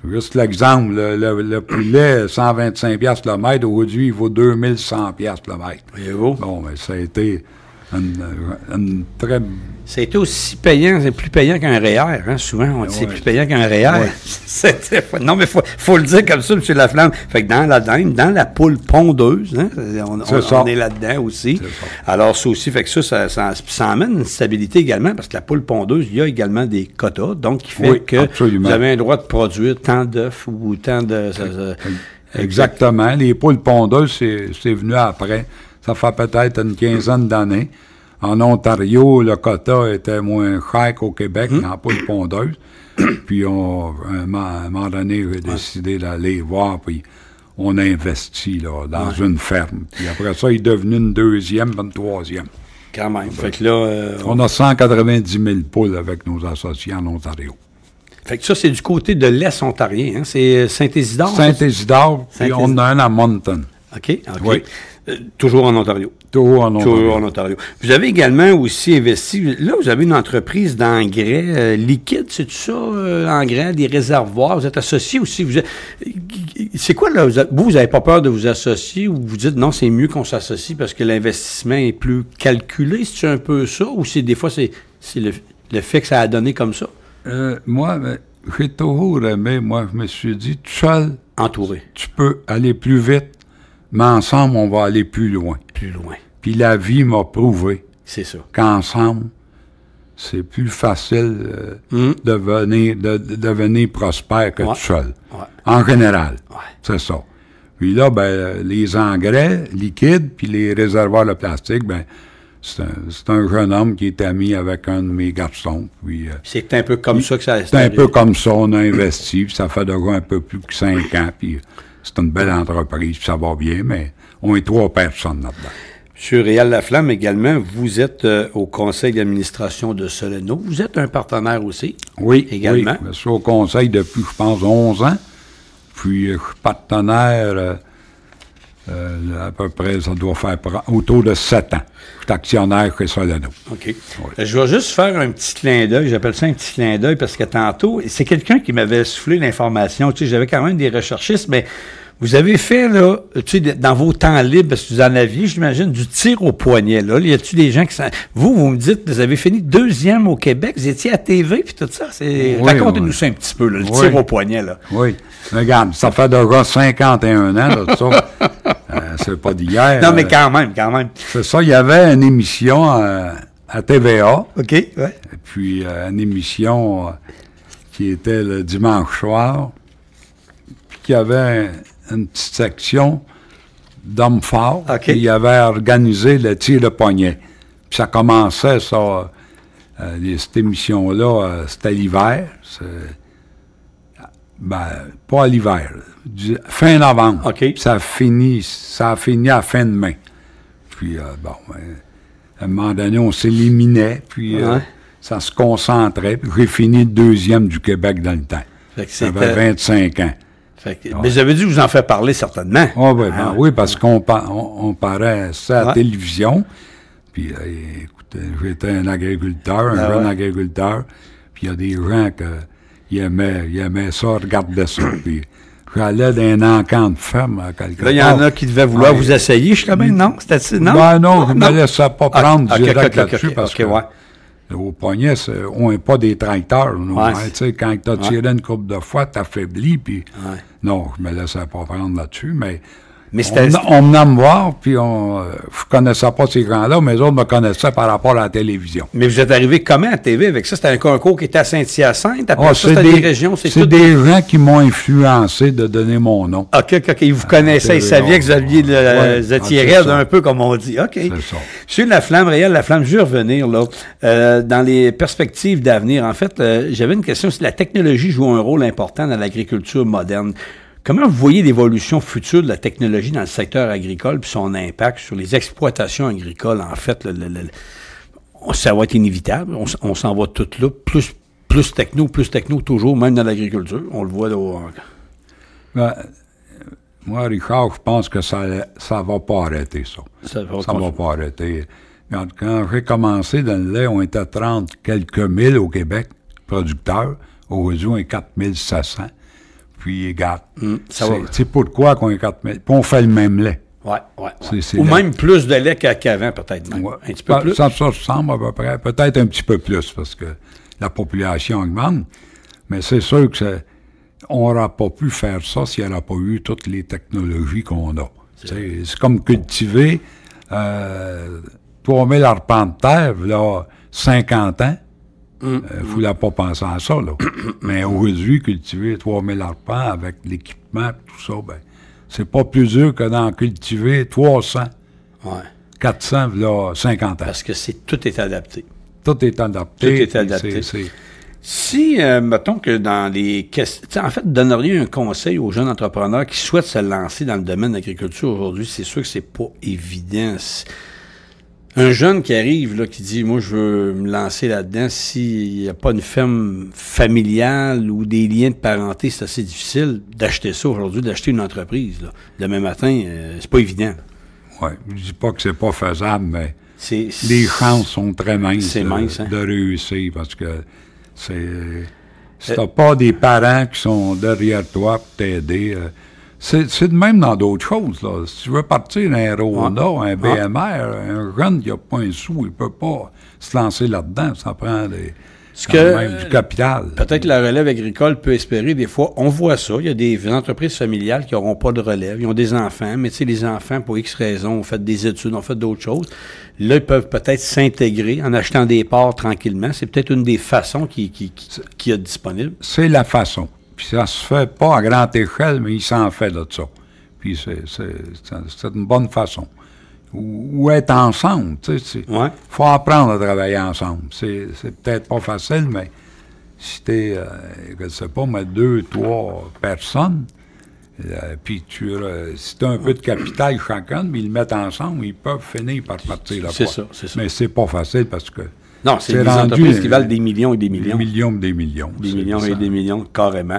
Juste l'exemple, le poulet, 125$ le mètre, aujourd'hui, il vaut 2100$ le mètre. Voyez-vous? Bon, mais ça a été une très... C'était aussi payant, c'est plus payant qu'un REER, hein, souvent, on dit c'est plus payant qu'un REER. Non, mais faut le dire comme ça, M. Laflamme. Fait que dans la dinde, dans la poule pondeuse, hein, on est là-dedans aussi. Alors, ça aussi, fait que ça amène une stabilité également, parce que la poule pondeuse, il y a également des quotas, donc qui fait que vous avez un droit de produire tant d'œufs ou tant de... Exactement. Les poules pondeuses, c'est venu après. Ça fait peut-être une quinzaine d'années. En Ontario, le quota était moins cher qu'au Québec, en poule pondeuse. Puis, à un moment donné, j'ai décidé d'aller voir, puis on a investi là, dans une ferme. Puis après ça, il est devenu une deuxième, une troisième. Quand même. Fait que là... on a 190 000 poules avec nos associés en Ontario. Fait que ça, c'est du côté de l'Est ontarien, hein? C'est Saint-Isidore? Saint-Isidore, puis on a un à Moncton. OK. Oui. Toujours en Ontario. Toujours en Ontario. Vous avez également aussi investi, là, vous avez une entreprise d'engrais liquide, c'est tout ça, engrais, des réservoirs, vous êtes associé aussi. C'est quoi, là, vous n'avez pas peur de vous associer ou vous dites, non, c'est mieux qu'on s'associe parce que l'investissement est plus calculé, c'est un peu ça, ou c'est des fois, c'est le fait que ça a donné comme ça? Moi, j'ai toujours aimé, moi, je me suis dit, tout seul, entouré. Tu peux aller plus vite, mais ensemble, on va aller plus loin. Plus loin. Puis la vie m'a prouvé qu'ensemble, c'est plus facile de devenir prospère que tout seul. Ouais. En général. Ouais. C'est ça. Puis là, les engrais liquides puis les réservoirs de plastique, c'est un jeune homme qui est ami avec un de mes garçons. Puis, c'est un peu comme ça que ça... C'est un peu comme ça, on a investi, puis ça fait déjà un peu plus que 5 ans, puis c'est une belle entreprise, puis ça va bien, mais on est 3 personnes là-dedans. M. Réal Laflamme, également, vous êtes au conseil d'administration de Soleno. Vous êtes un partenaire aussi? Oui, également. Oui. Je suis au conseil depuis, je pense, 11 ans. Puis, je suis partenaire, à peu près, ça doit faire autour de 7 ans. Je suis actionnaire chez Soleno. OK. Oui. Je vais juste faire un petit clin d'œil. J'appelle ça un petit clin d'œil parce que tantôt, c'est quelqu'un qui m'avait soufflé l'information. Tu sais, j'avais quand même des recherchistes, mais vous avez fait, là, tu sais, dans vos temps libres, parce que vous en aviez, j'imagine, du tir au poignet, là. Y a-tu des gens qui vous me dites, vous avez fini 2e au Québec, vous étiez à TV, puis tout ça. Oui, racontez-nous ça un petit peu, là, le tir au poignet, là. Oui. Regarde, ça fait déjà 51 ans, là, tout ça. C'est pas d'hier. Non, mais quand même. C'est ça, il y avait une émission à TVA. OK, ouais. Et puis, une émission qui était le dimanche soir, puis qui avait une petite section d'hommes forts. Okay. Il avait organisé le tir de poignet. Puis ça commençait, ça, cette émission-là, c'était l'hiver. Pas à l'hiver, fin novembre. Okay. Puis ça a fini à fin de mai. Puis, à un moment donné, on s'éliminait, puis ça se concentrait. Puis j'ai fini 2e du Québec dans le temps. J'avais 25 ans. Mais j'avais dû vous en faire parler certainement. Oui, parce qu'on paraît ça à la télévision. Puis, écoutez, j'étais un agriculteur, un jeune agriculteur. Puis il y a des gens qui aimaient ça, regardaient ça. Puis j'allais dans un encamp de ferme à quelque part. Là, il y en a qui devaient vouloir vous essayer, je même, non? C'était non? Non, je ne me laissais pas prendre direct là-dessus parce que au poignet, on n'est pas des tracteurs. Tu sais, quand tu as tiré une couple de fois, tu affaiblis, puis non, je me laissais pas prendre là-dessus, mais on venait me voir, puis je connaissais pas ces gens-là, mais les autres me connaissaient par rapport à la télévision. Mais vous êtes arrivé comment à TV avec ça? C'était un concours qui était à Saint-Hyacinthe? Après ça, c'était des régions? C'est des gens qui m'ont influencé de donner mon nom. OK. Ils vous connaissaient, ils savaient que vous aviez vous étiez raide un peu, comme on dit. OK. C'est ça. Monsieur Laflamme, Réal Laflamme, je vais revenir, là. Dans les perspectives d'avenir, en fait, j'avais une question. Si la technologie joue un rôle important dans l'agriculture moderne, comment vous voyez l'évolution future de la technologie dans le secteur agricole puis son impact sur les exploitations agricoles? En fait, ça va être inévitable. On s'en va tout là. Plus techno toujours, même dans l'agriculture. On le voit là. Moi, Richard, je pense que ça va pas arrêter, ça. Ça va pas arrêter. Quand j'ai commencé dans le lait, on était 30 quelques mille au Québec, producteurs. Aujourd'hui, on est 4700. Puis, regarde, c'est pourquoi qu'on est 4000. Puis, on fait le même lait. Oui. Ou même plus de lait qu'avant, peut-être. Même. Un petit peu plus. Ça ressemble à peu près. Peut-être un petit peu plus, parce que la population augmente. Mais c'est sûr que on n'aura pas pu faire ça s'il n'y aurait pas eu toutes les technologies qu'on a. C'est comme cultiver 3000 arpents de terre, là, 50 ans. Il ne fallait pas penser à ça, là. Mais aujourd'hui, cultiver 3000 arpents avec l'équipement et tout ça, c'est pas plus dur que d'en cultiver 300, 400, là, 50 ans. Parce que tout est adapté. Tout est adapté. Si, mettons que dans les questions... En fait, donneriez un conseil aux jeunes entrepreneurs qui souhaitent se lancer dans le domaine de l'agriculture aujourd'hui, c'est sûr que c'est pas évident. Un jeune qui arrive, là, qui dit « Moi, je veux me lancer là-dedans », s'il n'y a pas une ferme familiale ou des liens de parenté, c'est assez difficile d'acheter ça aujourd'hui, d'acheter une entreprise. Là. Demain matin, c'est pas évident. Oui, je dis pas que c'est pas faisable, mais les chances sont très minces de réussir, parce que si t'as pas des parents qui sont derrière toi pour t'aider... C'est de même dans d'autres choses, là. Si tu veux partir d'un Rona, un BMR, un jeune qui n'a pas un sou, il ne peut pas se lancer là-dedans. Ça prend même du capital. Peut-être la relève agricole peut espérer, des fois, on voit ça. Il y a des entreprises familiales qui n'auront pas de relève. Ils ont des enfants, mais tu sais, les enfants, pour X raisons, ont fait des études, ont fait d'autres choses. Là, ils peuvent peut-être s'intégrer en achetant des parts tranquillement. C'est peut-être une des façons qui est disponible. C'est la façon. Puis ça se fait pas à grande échelle, mais il s'en fait de ça. Puis c'est une bonne façon. Ou être ensemble, tu sais. Faut apprendre à travailler ensemble. C'est peut-être pas facile, mais si t'es, je sais pas, mais 2, 3 personnes, Puis si tu as un peu de capital chacun, mais ils le mettent ensemble, ils peuvent finir par partir là-bas. C'est ça. Mais c'est pas facile parce que... Non, c'est des entreprises qui valent des millions et des millions. Des millions et des millions. Des millions et des millions, carrément.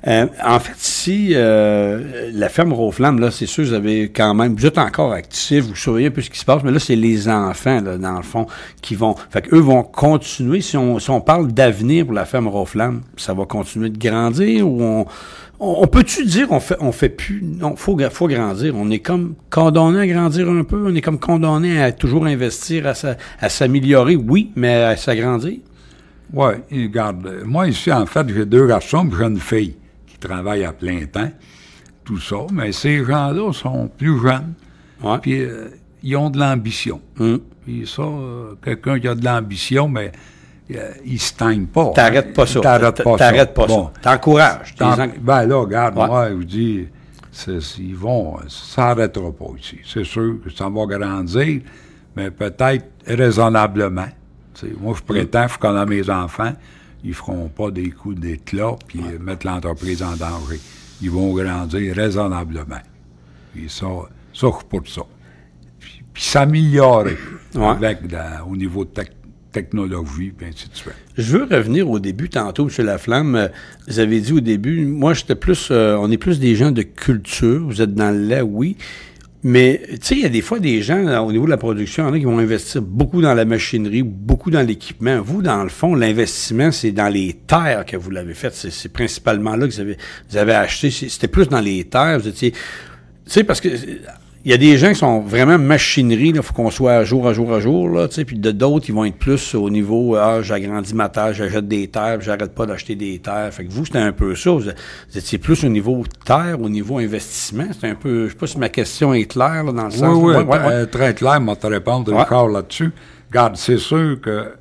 En fait, si la ferme Roflamme, là, c'est sûr, vous êtes encore actifs, vous surveillez un peu ce qui se passe, mais là, c'est les enfants, là, dans le fond, qui vont... Fait qu'eux vont continuer. Si on parle d'avenir pour la ferme Roflamme, ça va continuer de grandir ou on peut-tu dire on fait plus... Non, faut grandir. On est comme condamné à grandir un peu. On est comme condamné à toujours investir, à s'améliorer, oui, mais à s'agrandir. Oui, regarde, moi ici, en fait, j'ai 2 garçons et j'ai une fille qui travaille à plein temps, tout ça, mais ces gens-là sont plus jeunes, puis ils ont de l'ambition. Puis ça, quelqu'un qui a de l'ambition, mais... il ne se teigne pas. T'arrêtes pas ça. T'arrêtes pas ça. T'encourages. Ben là, regarde, moi, je vous dis, ça n'arrêtera pas ici. C'est sûr que ça va grandir, mais peut-être raisonnablement. T'sais, moi, je prétends que quand mes enfants, ils ne feront pas des coups d'éclat puis mettre l'entreprise en danger. Ils vont grandir raisonnablement. Puis ça, je suis pour ça. Puis s'améliorer au niveau de technologie, puis ainsi de suite. Je veux revenir au début, tantôt, M. Laflamme. Vous avez dit au début, moi, j'étais plus... on est plus des gens de culture. Vous êtes dans le lait, oui. Mais, tu sais, il y a des fois des gens, au niveau de la production, il y en a qui vont investir beaucoup dans la machinerie, beaucoup dans l'équipement. Vous, dans le fond, l'investissement, c'est dans les terres que vous l'avez fait. C'est principalement là que vous avez acheté. C'était plus dans les terres. Vous étiez... Tu sais, parce que... Il y a des gens qui sont vraiment machinerie, il faut qu'on soit à jour, là, tu sais, puis d'autres, ils vont être plus au niveau, j'agrandis ma terre, j'achète des terres, puis j'arrête pas d'acheter des terres. Fait que vous, c'était un peu ça. Vous étiez plus au niveau terre, au niveau investissement. C'était un peu, je sais pas si ma question est claire, là, dans le sens. Oui, très clair, moi, te répondre encore là-dessus. Regarde, c'est sûr que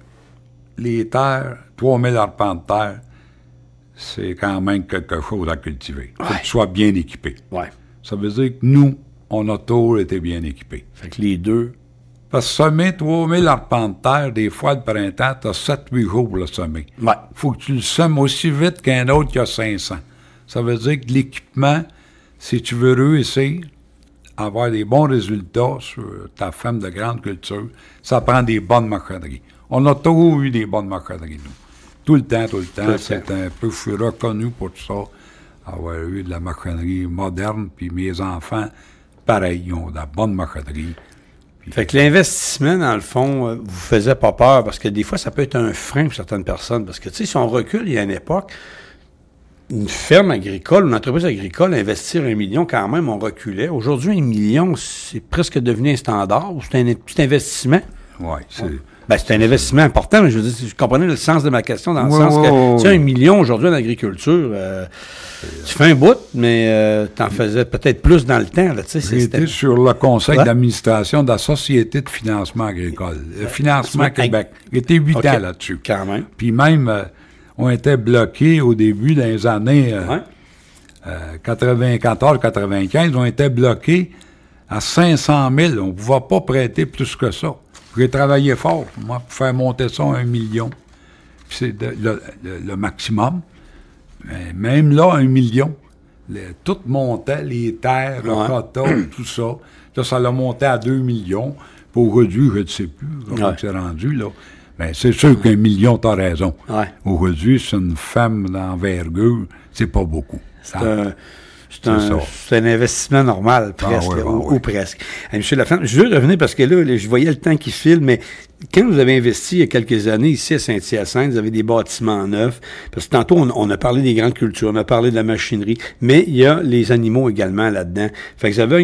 les terres, 3000 arpents de terre, c'est quand même quelque chose à cultiver. Il faut que tu sois bien équipé. Ouais. Ça veut dire que nous, on a toujours été bien équipés. Fait que les deux... Parce que semer 3000 arpents de terre, des fois, le printemps, tu as 7-8 jours pour le semer. Ouais. Faut que tu le semes aussi vite qu'un autre qui a 500. Ça veut dire que l'équipement, si tu veux réussir à avoir des bons résultats sur ta ferme de grande culture, ça prend des bonnes machineries. On a toujours eu des bonnes machineries, nous. Tout le temps. C'est un peu... Je suis reconnu pour ça, avoir eu de la machinerie moderne, puis mes enfants... Pareil, ils ont de la bonne machinerie. Fait que l'investissement, dans le fond, vous faisait pas peur, parce que des fois, ça peut être un frein pour certaines personnes. Parce que, tu sais, si on recule, il y a une époque, une ferme agricole, une entreprise agricole, investir 1 million, quand même, on reculait. Aujourd'hui, 1 million, c'est presque devenu un standard. C'est un petit investissement. Oui, c'est... Ben, c'est un investissement important, mais je veux dire, vous comprenez le sens de ma question, dans le sens que, tu sais, 1 million aujourd'hui en agriculture, tu fais un bout, mais t'en faisais peut-être plus dans le temps, là, tu sais. J'étais sur le conseil d'administration de la Société de financement agricole, le Financement Québec. J'étais 8 ans là-dessus. Quand même. Puis même, on était bloqués au début dans les années 94-95, on était bloqués à 500 000. On ne pouvait pas prêter plus que ça. J'ai travaillé fort, moi, pour faire monter ça à 1 million. Puis c'est le maximum. Mais même là, 1 million, tout montait, les terres, le coton, tout ça. Là, ça l'a monté à 2 millions. Puis aujourd'hui, je ne sais plus comment c'est rendu, là. Mais c'est sûr qu'1 million, t'as raison. Ouais. Aujourd'hui, c'est une femme d'envergure, c'est pas beaucoup. C'est un investissement normal, presque, ou presque. Monsieur Laflamme, je veux revenir parce que là, je voyais le temps qui file, mais quand vous avez investi il y a quelques années ici à Saint-Hyacinthe, vous avez des bâtiments neufs, parce que tantôt, on a parlé des grandes cultures, on a parlé de la machinerie, mais il y a les animaux également là-dedans. Fait que vous avez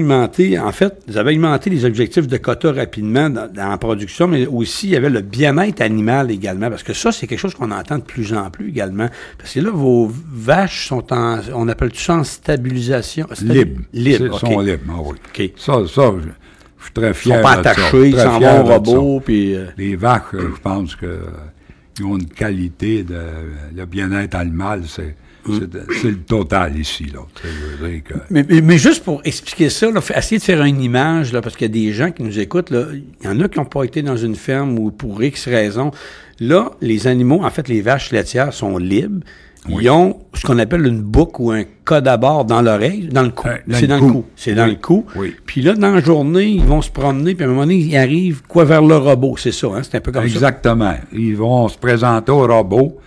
augmenté les objectifs de quota rapidement dans la production, mais aussi, il y avait le bien-être animal également, parce que ça, c'est quelque chose qu'on entend de plus en plus également. Parce que là, vos vaches sont on appelle ça en stabilisation? Libre. Libre, Ils sont libres, oui. Okay. Ça, je suis très fier. Ils sont pas attachés, ils s'en vont au robot. Puis, les vaches, je pense qu'ils ont une qualité le bien-être animal, c'est le total ici, là. Mais juste pour expliquer ça, là, essayer de faire une image, là, parce qu'il y a des gens qui nous écoutent, là, il y en a qui n'ont pas été dans une ferme ou pour X raisons. Là, les animaux, en fait, les vaches laitières sont libres. ils ont ce qu'on appelle une boucle ou un code à bord dans l'oreille, dans le cou. C'est dans le cou. C'est dans le cou. Oui. Puis là, dans la journée, ils vont se promener, puis à un moment donné, ils arrivent vers le robot. C'est ça, hein? C'est un peu comme Exactement. ça. Exactement. Ils vont se présenter au robot.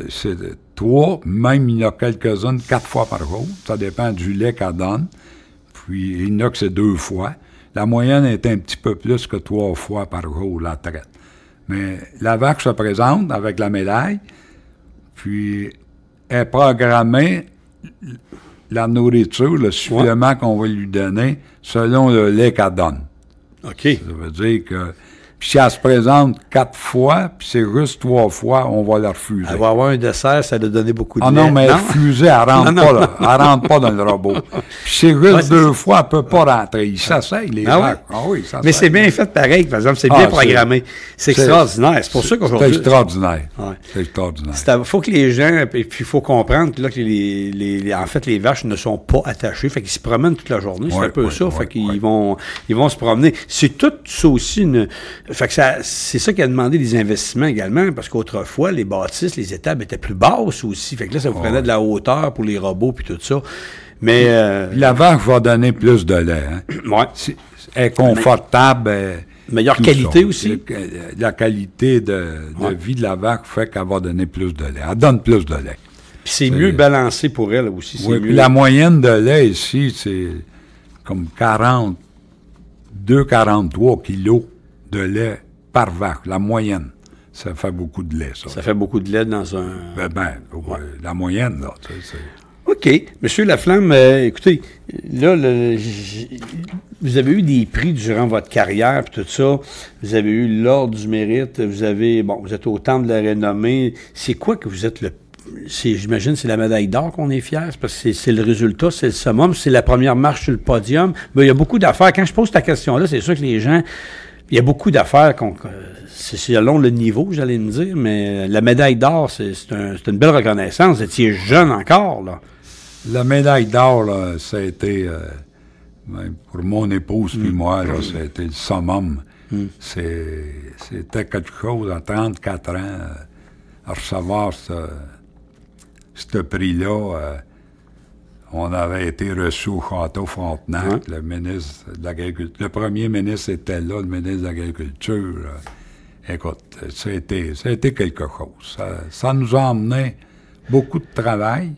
C'est 3, même il y en a quelques-unes 4 fois par jour. Ça dépend du lait qu'elle donne. Puis il y en a que c'est 2 fois. La moyenne est un petit peu plus que 3 fois par jour, la traite. Mais la vache se présente avec la médaille, puis est programmée la nourriture, le supplément qu'on va lui donner, selon le lait qu'elle donne. OK. Ça veut dire que puis si elle se présente 4 fois, puis c'est juste 3 fois, on va la refuser. Elle va avoir un dessert, ça va donner beaucoup de lait. Non, mais refuser, elle rentre pas là. Elle rentre pas dans le robot. Puis c'est juste 2 fois, elle peut pas rentrer. Ils s'asseyent, les vaches. Oui, ça mais c'est bien fait pareil, par exemple. C'est bien programmé. C'est extraordinaire. C'est pour ça qu'aujourd'hui... C'est extraordinaire. Ouais. C'est extraordinaire. Il faut que les gens... Puis il faut comprendre là, que en fait, les vaches ne sont pas attachées. Fait qu'ils se promènent toute la journée. C'est un peu ça. Fait qu'ils vont se promener. C'est tout ça aussi Fait que c'est ça qui a demandé des investissements également, parce qu'autrefois, les bâtisses, les étables étaient plus basses aussi. Fait que là, ça vous prenait de la hauteur pour les robots puis tout ça. Mais... la vache va donner plus de lait. Hein? Ouais. Elle est confortable. Meilleure qualité ça. Aussi. La qualité de vie de la vache fait qu'elle va donner plus de lait. Elle donne plus de lait. Puis c'est mieux balancé pour elle aussi. Oui, puis la moyenne de lait ici, c'est comme 42-43 kilos de lait par vache, la moyenne. Ça fait beaucoup de lait, ça. Ça fait beaucoup de lait dans un... La moyenne, là. OK. Monsieur Laflamme, écoutez, là, vous avez eu des prix durant votre carrière, puis tout ça. Vous avez eu l'Ordre du Mérite. Vous êtes au Temple de la Renommée. C'est quoi que vous êtes j'imagine, c'est la médaille d'or qu'on est fiers, parce que c'est le résultat, c'est le summum, c'est la première marche sur le podium. Mais il y a beaucoup d'affaires. Quand je pose ta question-là, c'est sûr que les gens... Il y a beaucoup d'affaires c'est selon le niveau, j'allais me dire, mais la médaille d'or, c'est une belle reconnaissance. Vous étiez jeune encore, là. La médaille d'or, là, ça a été, pour mon épouse puis moi, là, ça a été le summum. C'était quelque chose à 34 ans, à recevoir ce prix-là. On avait été reçu au Château Frontenac, le ministre de l'Agriculture. Le premier ministre était là, le ministre de l'Agriculture. Écoute, ça a été quelque chose. Ça nous a emmené beaucoup de travail.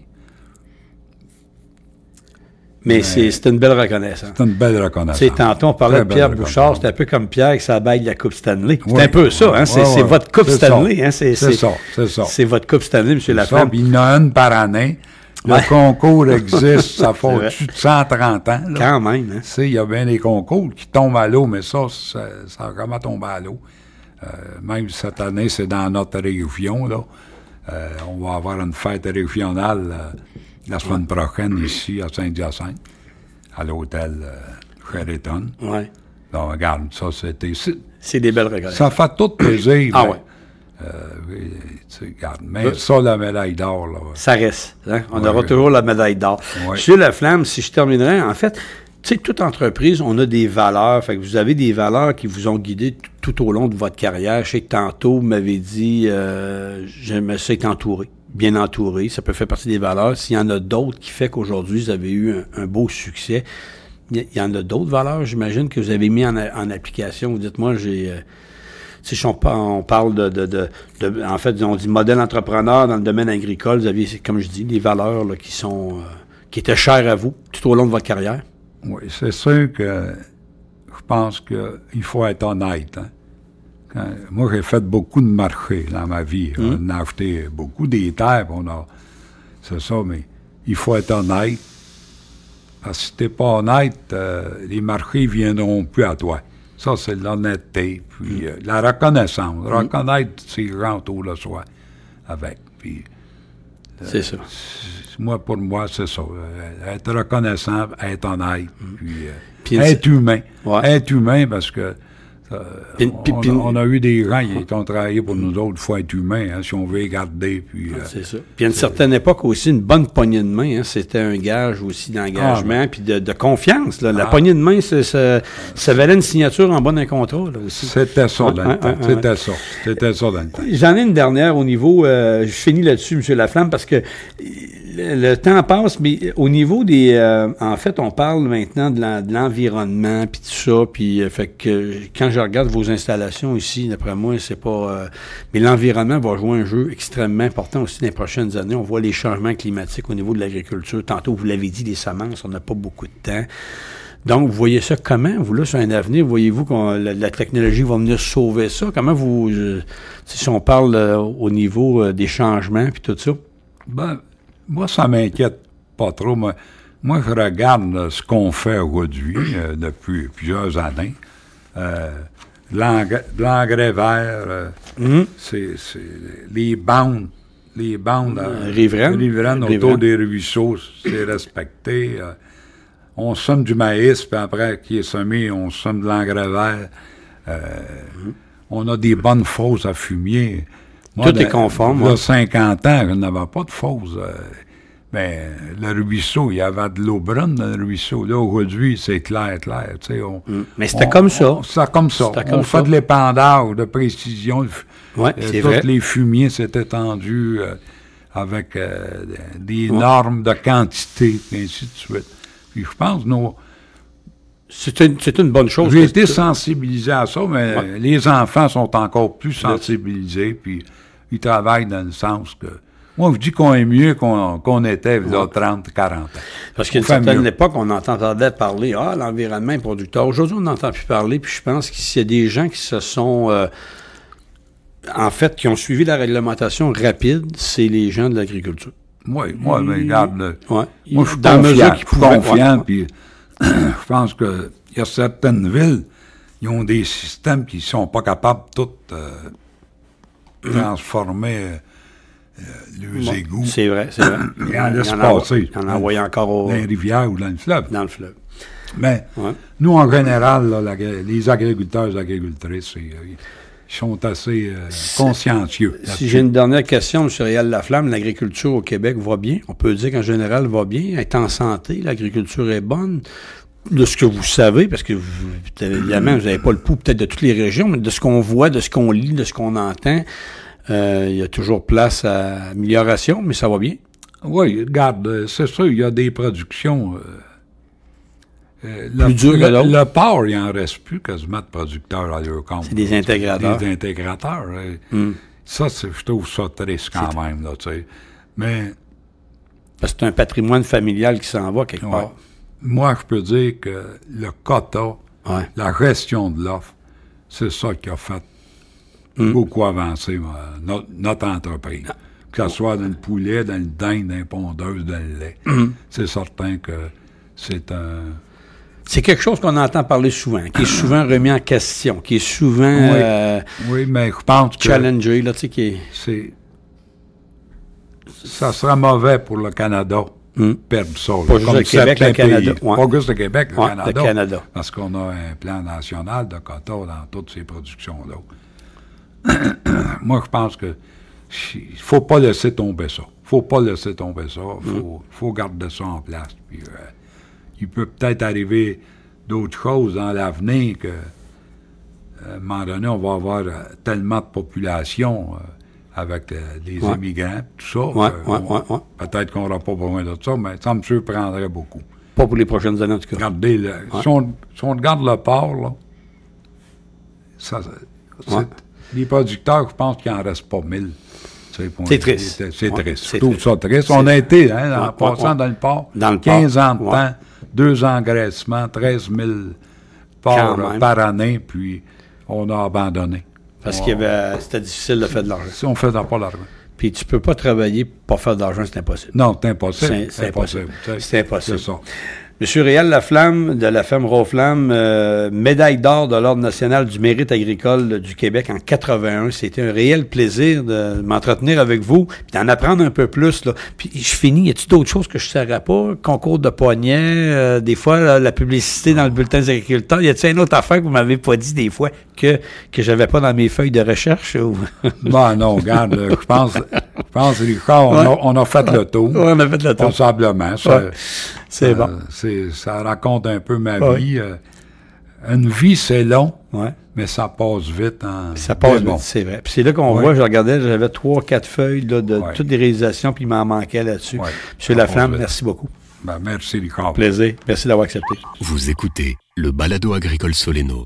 Mais c'est une belle reconnaissance. C'est une belle reconnaissance. C'est tantôt, on parlait de Pierre Bouchard, c'est un peu comme Pierre qui s'abaille de la Coupe Stanley. C'est un peu ça, hein? C'est votre Coupe Stanley, hein? C'est ça. C'est votre Coupe Stanley, M. Laflamme. Il y en a une par année. Le concours existe, ça fait au-dessus de 130 ans. Là. Quand même. Hein? Il y a bien des concours qui tombent à l'eau, mais ça a vraiment tombé à l'eau. Même cette année, c'est dans notre région. Là. On va avoir une fête régionale la semaine prochaine ici à Saint-Hyacinthe, à l'hôtel Sheraton. Ouais. Donc, regarde, ça, c'était... C'est des belles reconnaissances. Ça fait tout plaisir. Ah ouais. Mais ça, la médaille d'or, là. Ça reste. Hein? On aura toujours la médaille d'or. Monsieur Laflamme, si je terminerais, en fait, tu sais, toute entreprise, on a des valeurs. Fait que vous avez des valeurs qui vous ont guidé tout au long de votre carrière. Je sais que tantôt, vous m'avez dit, j'aime ça être entouré. Bien entouré, ça peut faire partie des valeurs. S'il y en a d'autres qui fait qu'aujourd'hui, vous avez eu un beau succès, il y en a d'autres valeurs, j'imagine, que vous avez mis en application. Vous dites, moi, si on parle en fait, on dit modèle entrepreneur dans le domaine agricole, vous aviez, comme je dis, des valeurs là, qui étaient chères à vous tout au long de votre carrière? Oui, c'est sûr que je pense qu'il faut être honnête. Hein? Moi, j'ai fait beaucoup de marchés dans ma vie. On a acheté beaucoup des terres, c'est ça, mais il faut être honnête. Parce que si t'es pas honnête, les marchés viendront plus à toi. Ça, c'est l'honnêteté, puis la reconnaissance. Reconnaître ses gens autour de soi avec. Puis, c'est ça. Pour moi, c'est ça. Être reconnaissant, être honnête, puis être humain. Ouais. Être humain parce que On a eu des gens qui ont travaillé pour nous autres, il faut être humain, hein, si on veut les garder. Puis, c'est ça. Puis à une certaine époque aussi, une bonne poignée de main, hein, c'était un gage aussi d'engagement, puis de confiance. Là. La poignée de main, ça valait une signature en bas d'un contrat là, aussi. C'était ça dans le temps. C'était ça dans le temps. J'en ai une dernière au niveau, je finis là-dessus, M. Laflamme, parce que le temps passe, mais au niveau des... en fait, on parle maintenant de l'environnement, puis tout ça, puis fait que quand je regarde vos installations ici, d'après moi, c'est pas... mais l'environnement va jouer un jeu extrêmement important aussi dans les prochaines années. On voit les changements climatiques au niveau de l'agriculture. Tantôt, vous l'avez dit, les semences, on n'a pas beaucoup de temps. Donc, vous voyez ça comment? Vous, là, sur un avenir, voyez-vous que la technologie va venir sauver ça? Comment vous... si on parle au niveau des changements, puis tout ça? Ben, moi, ça m'inquiète pas trop. Moi, je regarde ce qu'on fait aujourd'hui depuis plusieurs années. L'engrais vert, c'est les bandes riveraines autour des ruisseaux, c'est respecté. On sème du maïs, puis après qu'il est semé, on sème de l'engrais vert. On a des bonnes fosses à fumier. Moi, tout est conforme. Il y a 50 ans, je n'avais pas de fosses. Mais le ruisseau, il y avait de l'eau brune dans le ruisseau. Là, aujourd'hui, c'est clair. Mais c'était comme ça. C'était comme ça. On fait de l'épandage, de précision. C'est vrai. Tous les fumiers s'étaient tendus avec des normes de quantité, et ainsi de suite. Puis je pense, c'est une bonne chose. J'ai été sensibilisé à ça, mais les enfants sont encore plus sensibilisés, puis ils travaillent dans le sens que... Moi, je dis qu'on est mieux qu'on était il y a 30, 40 ans. Parce qu'à une certaine époque, on entendait parler, l'environnement est producteur. Aujourd'hui, on n'entend plus parler, puis je pense qu'il y a des gens qui se sont... en fait, qui ont suivi la réglementation rapide, c'est les gens de l'agriculture. Oui, mais regarde, moi, je suis confiant, puis je pense qu'il y a certaines villes, ils ont des systèmes qui ne sont pas capables de tout transformer les égouts. C'est vrai. Et en laisse passer. On en envoie encore dans les rivières ou dans le fleuve. Dans le fleuve. Mais nous, en général, là, les agriculteurs et les agricultrices, ils sont assez consciencieux. Si j'ai une dernière question, M. Réal Laflamme, l'agriculture au Québec va bien? On peut dire qu'en général, va bien, elle est en santé, l'agriculture est bonne. De ce que vous savez, parce que évidemment, vous n'avez pas le pouls peut-être de toutes les régions, mais de ce qu'on voit, de ce qu'on lit, de ce qu'on entend, il y a toujours place à amélioration, mais ça va bien. Oui, regarde, c'est sûr, il y a des productions... plus dur que l'autre. Le porc, il n'en reste plus quasiment de producteurs à leur compte. C'est des intégrateurs. Des intégrateurs. Ça, je trouve ça triste quand même, là, tu sais. Mais... Parce que c'est un patrimoine familial qui s'en va quelque part. Moi, je peux dire que le quota, la gestion de l'offre, c'est ça qui a fait beaucoup avancer notre entreprise. Que ce soit dans le poulet, dans le dinde, dans les pondeuses, dans le lait. C'est certain que c'est un... C'est quelque chose qu'on entend parler souvent, qui est souvent remis en question, qui est souvent... oui, mais je pense que... Challengé, là, tu sais, qui est... Ça sera mauvais pour le Canada. Perdre ça. Pas juste le Québec, le Canada. Pas juste le Québec, le Canada. Parce qu'on a un plan national de quota dans toutes ces productions-là. Moi, je pense que il faut pas laisser tomber ça. Faut garder ça en place. Puis, il peut peut-être arriver d'autres choses dans l'avenir que, à un moment donné, on va avoir tellement de population... avec les immigrants, tout ça. Peut-être qu'on n'aura pas besoin de ça, mais ça me surprendrait beaucoup. Pas pour les prochaines années, en tout cas. Regardez, si on regarde le porc, là, les producteurs, je pense qu'il n'en reste pas 1000. C'est triste. C'est triste. Je trouve ça triste. On a été, en passant dans le porc, 15 ans de temps, 2 engraissements, 13 000 porcs par année, puis on a abandonné. Parce que c'était difficile de faire de l'argent. Si on ne faisait pas l'argent. Puis tu peux pas travailler pour faire de l'argent, c'est impossible. Non, c'est impossible. C'est impossible. C'est impossible. C'est ça. Monsieur Réal Laflamme, de la ferme Roflamme, médaille d'or de l'Ordre national du mérite agricole du Québec en 81. C'était un réel plaisir de m'entretenir avec vous, puis d'en apprendre un peu plus. Là. Puis je finis, y a-t-il d'autres choses que je ne saurais pas? Concours de poignets, des fois, là, la publicité dans le bulletin des agriculteurs. Y a-t-il une autre affaire que vous m'avez pas dit des fois que j'avais pas dans mes feuilles de recherche? Ou... Bon, non, regarde, je pense, Richard, on a fait le tour. Oui, on a fait le tour. Passablement. C'est bon. Ça raconte un peu ma vie. Une vie, c'est long, mais ça passe vite. Ça passe vite, c'est vrai. Puis c'est là qu'on voit, je regardais, j'avais 3-4 feuilles là, de toutes les réalisations, puis il m'en manquait là-dessus. Monsieur Laflamme, merci beaucoup. Ben, merci, Richard. Plaisir. Merci d'avoir accepté. Vous écoutez le Balado agricole Soleno.